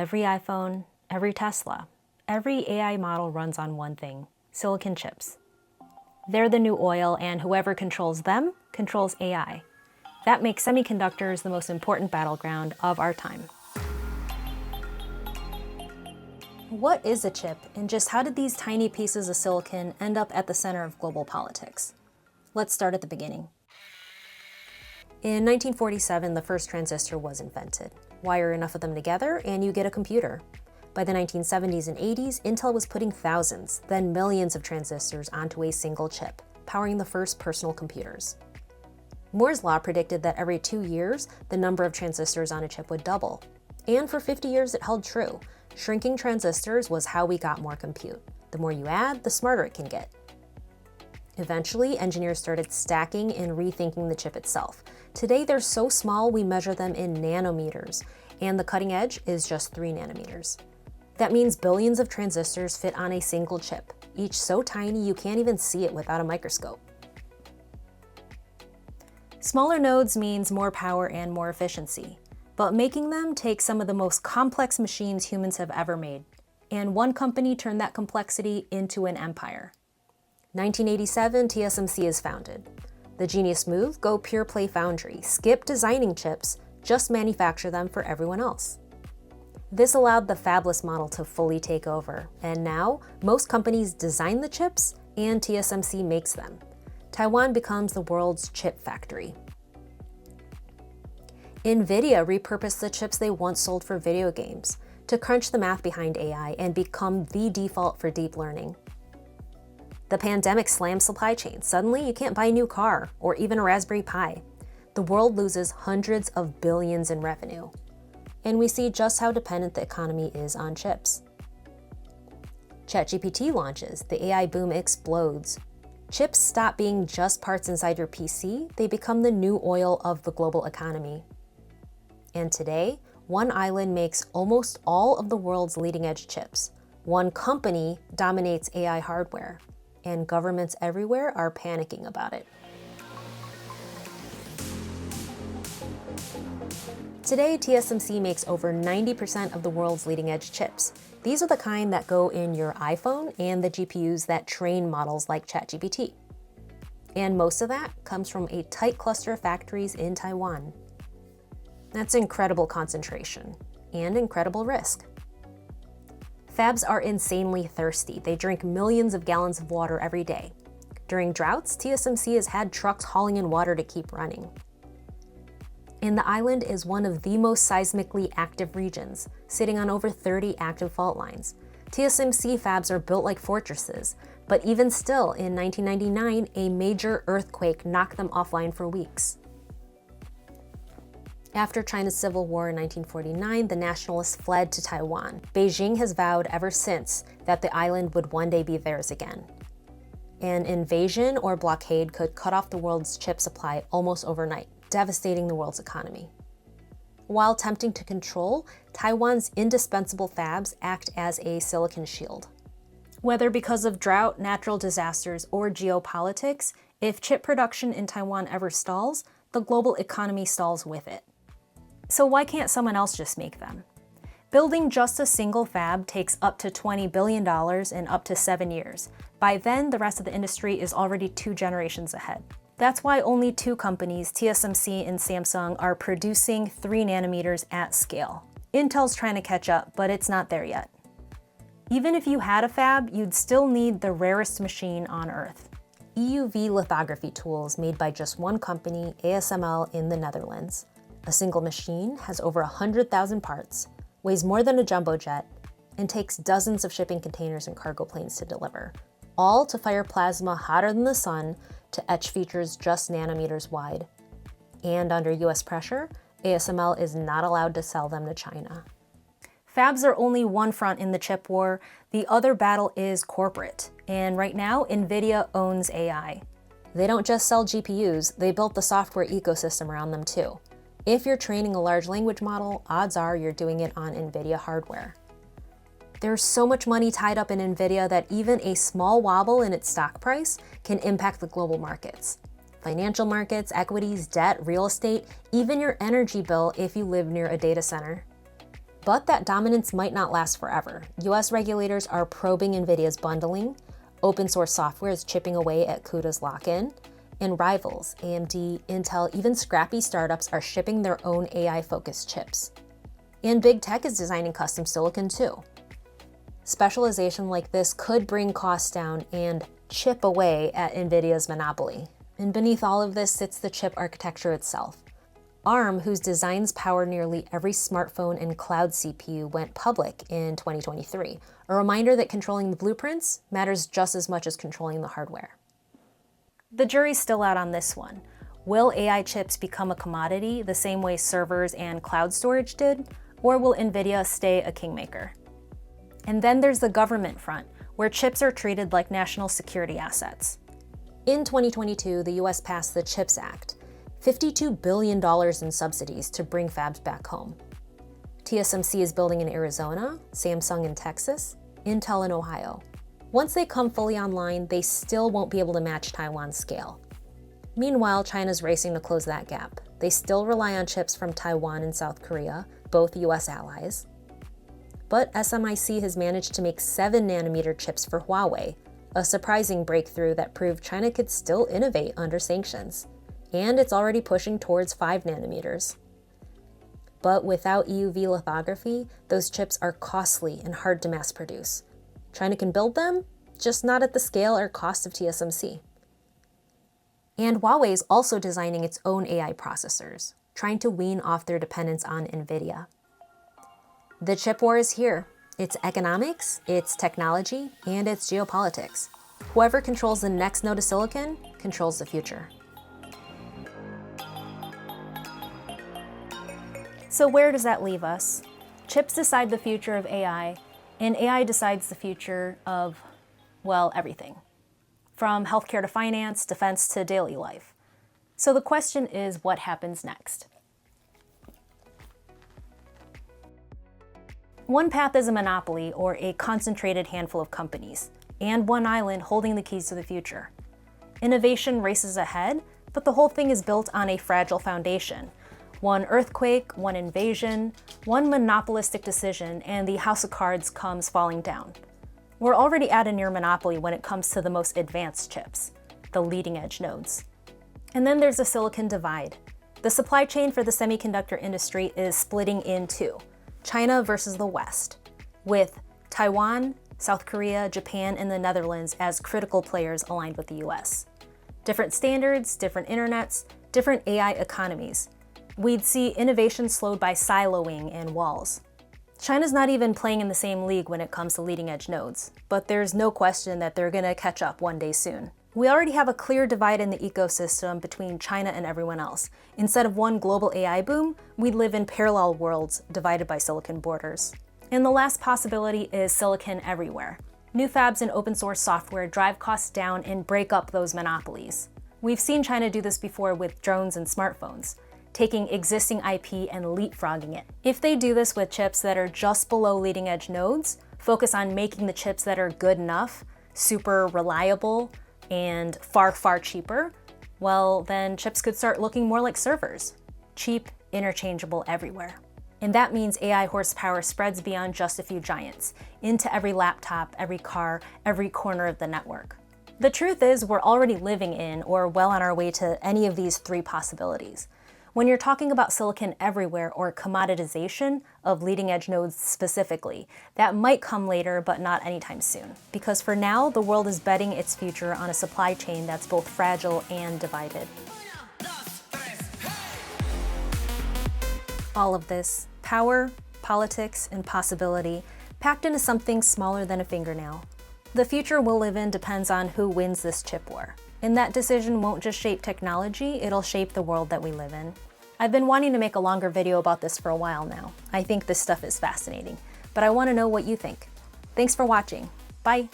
Every iPhone, every Tesla, every AI model runs on one thing: silicon chips. They're the new oil, and whoever controls them controls AI. That makes semiconductors the most important battleground of our time. What is a chip, and just how did these tiny pieces of silicon end up at the center of global politics? Let's start at the beginning. In 1947, the first transistor was invented. Wire enough of them together and you get a computer. By the 1970s and 80s, Intel was putting thousands, then millions of transistors onto a single chip, powering the first personal computers. Moore's law predicted that every 2 years, the number of transistors on a chip would double. And for 50 years, it held true. Shrinking transistors was how we got more compute. The more you add, the smarter it can get. Eventually, engineers started stacking and rethinking the chip itself. Today, they're so small we measure them in nanometers, and the cutting edge is just 3 nanometers. That means billions of transistors fit on a single chip, each so tiny you can't even see it without a microscope. Smaller nodes means more power and more efficiency, but making them takes some of the most complex machines humans have ever made, and one company turned that complexity into an empire. 1987, TSMC is founded. The genius move: go pure play foundry, skip designing chips, just manufacture them for everyone else. This allowed the fabless model to fully take over, and now most companies design the chips and TSMC makes them. Taiwan becomes the world's chip factory. Nvidia repurposed the chips they once sold for video games to crunch the math behind AI and become the default for deep learning. The pandemic slammed supply chains. Suddenly, you can't buy a new car or even a Raspberry Pi. The world loses hundreds of billions in revenue. And we see just how dependent the economy is on chips. ChatGPT launches, the AI boom explodes. Chips stop being just parts inside your PC, they become the new oil of the global economy. And today, one island makes almost all of the world's leading-edge chips. One company dominates AI hardware, and governments everywhere are panicking about it. Today, TSMC makes over 90% of the world's leading-edge chips. These are the kind that go in your iPhone and the GPUs that train models like ChatGPT. And most of that comes from a tight cluster of factories in Taiwan. That's incredible concentration and incredible risk. Fabs are insanely thirsty. They drink millions of gallons of water every day. During droughts, TSMC has had trucks hauling in water to keep running. And the island is one of the most seismically active regions, sitting on over 30 active fault lines. TSMC fabs are built like fortresses, but even still, in 1999, a major earthquake knocked them offline for weeks. After China's civil war in 1949, the nationalists fled to Taiwan. Beijing has vowed ever since that the island would one day be theirs again. An invasion or blockade could cut off the world's chip supply almost overnight, devastating the world's economy. While tempting to control, Taiwan's indispensable fabs act as a silicon shield. Whether because of drought, natural disasters, or geopolitics, if chip production in Taiwan ever stalls, the global economy stalls with it. So why can't someone else just make them? Building just a single fab takes up to $20 billion in up to 7 years. By then, the rest of the industry is already 2 generations ahead. That's why only 2 companies, TSMC and Samsung, are producing 3 nanometers at scale. Intel's trying to catch up, but it's not there yet. Even if you had a fab, you'd still need the rarest machine on Earth: EUV lithography tools made by just one company, ASML in the Netherlands. A single machine has over 100,000 parts, weighs more than a jumbo jet, and takes dozens of shipping containers and cargo planes to deliver, all to fire plasma hotter than the sun to etch features just nanometers wide. And under US pressure, ASML is not allowed to sell them to China. Fabs are only one front in the chip war. The other battle is corporate, and right now, Nvidia owns AI. They don't just sell GPUs, they built the software ecosystem around them too. If you're training a large language model, odds are you're doing it on Nvidia hardware. There's so much money tied up in Nvidia that even a small wobble in its stock price can impact the global markets. Financial markets, equities, debt, real estate, even your energy bill if you live near a data center. But that dominance might not last forever. US regulators are probing Nvidia's bundling, open source software is chipping away at CUDA's lock-in, and rivals, AMD, Intel, even scrappy startups are shipping their own AI-focused chips. And big tech is designing custom silicon too. Specialization like this could bring costs down and chip away at Nvidia's monopoly. And beneath all of this sits the chip architecture itself. ARM, whose designs power nearly every smartphone and cloud CPU, went public in 2023, a reminder that controlling the blueprints matters just as much as controlling the hardware. The jury's still out on this one. Will AI chips become a commodity the same way servers and cloud storage did, or will Nvidia stay a kingmaker? And then there's the government front, where chips are treated like national security assets. In 2022, the US passed the CHIPS Act, $52 billion in subsidies to bring fabs back home. TSMC is building in Arizona, Samsung in Texas, Intel in Ohio. Once they come fully online, they still won't be able to match Taiwan's scale. Meanwhile, China's racing to close that gap. They still rely on chips from Taiwan and South Korea, both US allies. But SMIC has managed to make 7-nanometer chips for Huawei, a surprising breakthrough that proved China could still innovate under sanctions. And it's already pushing towards 5 nanometers. But without EUV lithography, those chips are costly and hard to mass produce. China can build them, just not at the scale or cost of TSMC. And Huawei is also designing its own AI processors, trying to wean off their dependence on Nvidia. The chip war is here. It's economics, it's technology, and it's geopolitics. Whoever controls the next node of silicon controls the future. So where does that leave us? Chips decide the future of AI, and AI decides the future of, well, everything. From healthcare to finance, defense to daily life. So the question is, what happens next? One path is a monopoly, or a concentrated handful of companies, and one island holding the keys to the future. Innovation races ahead, but the whole thing is built on a fragile foundation. One earthquake, one invasion, one monopolistic decision, and the house of cards comes falling down. We're already at a near monopoly when it comes to the most advanced chips, the leading edge nodes. And then there's a silicon divide. The supply chain for the semiconductor industry is splitting in two, China versus the West, with Taiwan, South Korea, Japan, and the Netherlands as critical players aligned with the US. Different standards, different internets, different AI economies. We'd see innovation slowed by siloing and walls. China's not even playing in the same league when it comes to leading-edge nodes, but there's no question that they're gonna catch up one day soon. We already have a clear divide in the ecosystem between China and everyone else. Instead of one global AI boom, we live in parallel worlds divided by silicon borders. And the last possibility is silicon everywhere. New fabs and open source software drive costs down and break up those monopolies. We've seen China do this before with drones and smartphones, taking existing IP and leapfrogging it. If they do this with chips that are just below leading edge nodes, focus on making the chips that are good enough, super reliable, and far, far cheaper, well, then chips could start looking more like servers. Cheap, interchangeable everywhere. And that means AI horsepower spreads beyond just a few giants, into every laptop, every car, every corner of the network. The truth is, we're already living in or well on our way to any of these three possibilities. When you're talking about silicon everywhere or commoditization of leading edge nodes specifically, that might come later but not anytime soon. Because for now, the world is betting its future on a supply chain that's both fragile and divided. All of this, power, politics, and possibility, packed into something smaller than a fingernail. The future we'll live in depends on who wins this chip war. And that decision won't just shape technology, it'll shape the world that we live in. I've been wanting to make a longer video about this for a while now. I think this stuff is fascinating, but I want to know what you think. Thanks for watching. Bye.